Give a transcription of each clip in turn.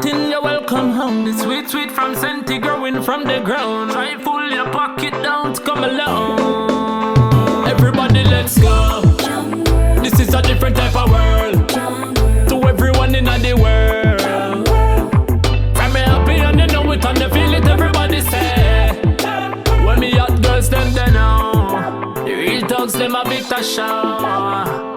visiting, you're welcome home. The sweet, sweet from Senti growing from the ground. Try pull your pocket down to come along. Everybody, let's go. This is a different type of world. To everyone in the world. From me happy and they know it and they feel it. Everybody say. When me hot girls, them they know. The real dogs, them a big show.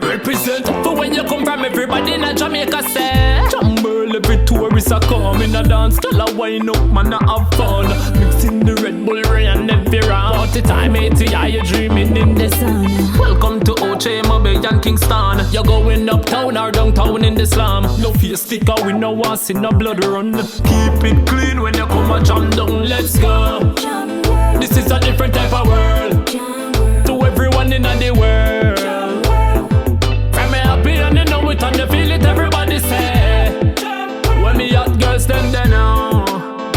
Represent for when you come from, everybody in Jamaica say. Jumble every tourist a come in a dance. Tell a wine up, man, a have fun. Mixing the Red Bull, Ray and every round. Party time, 80, are you dreaming in the sun? Welcome to Oche, Mobile and Kingston. You're going uptown or downtown in the slum. No face sticker, we no want see no blood run. Keep it clean when you come a jam down, let's go. This is a different type of world. To everyone in the world. And they know it and they feel it, everybody say. When me hot girls, them they know.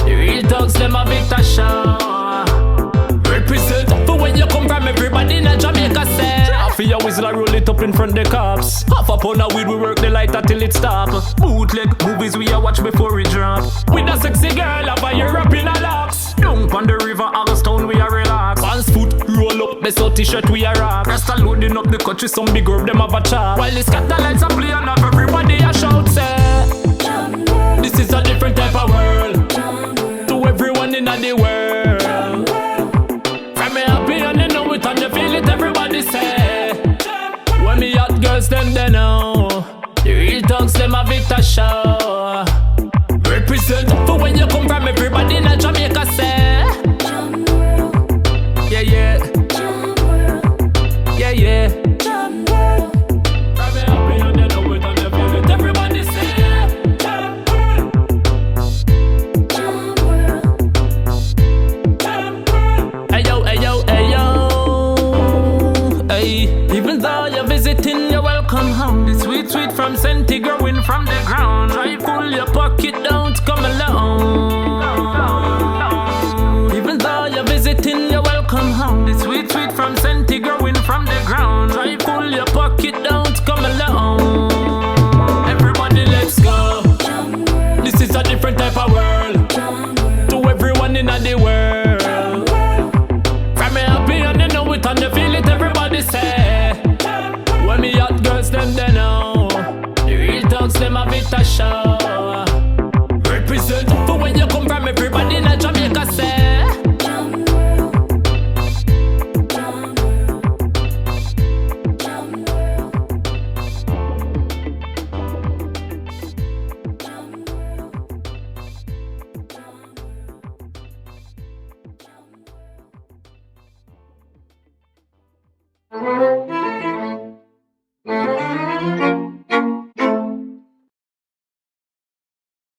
The real dogs, them a big show. Represent for when you come from, everybody in Jamaica say. Half of your whistle I roll it up in front the cops. Half a pound of weed, we work the lighter till it stop. Bootleg movies we a watch before we drop. With a sexy girl up a Europe in a locks. Dump on the river, Augusttown we a relax. Pants foot, roll up, best out t-shirt we a rock. Rasta loading up the country, some big herb them have a chop. While the scatterlights are playing up, everybody a shout say. This is a different type of world. To everyone in the world. From me happy and they know it and they feel it, everybody say. When me hot girls, them they know. The real dogs, them a big show. Represent for when you come from, everybody in Jamaica say. Yeah, yeah. Yeah, yeah. From me happy and they know it and they feel it, everybody say. Hey yo, hey yo, hey yo. Hey, even though you're visiting, you're welcome home. The sweet, sweet from Senti growing from the ground. Try pull your pocket down to come along. Even though you're visiting, you're welcome home. The sweet, sweet from Senti growing from the ground. Try pull your pocket down to come along. Everybody, let's go. This is a different type of world. To everyone in the world. From me happy and they know it and they feel it, everybody say. When me hot girls, them they know. The real dogs, them a bit show. Represent for when you come from, everybody in Jamaica say.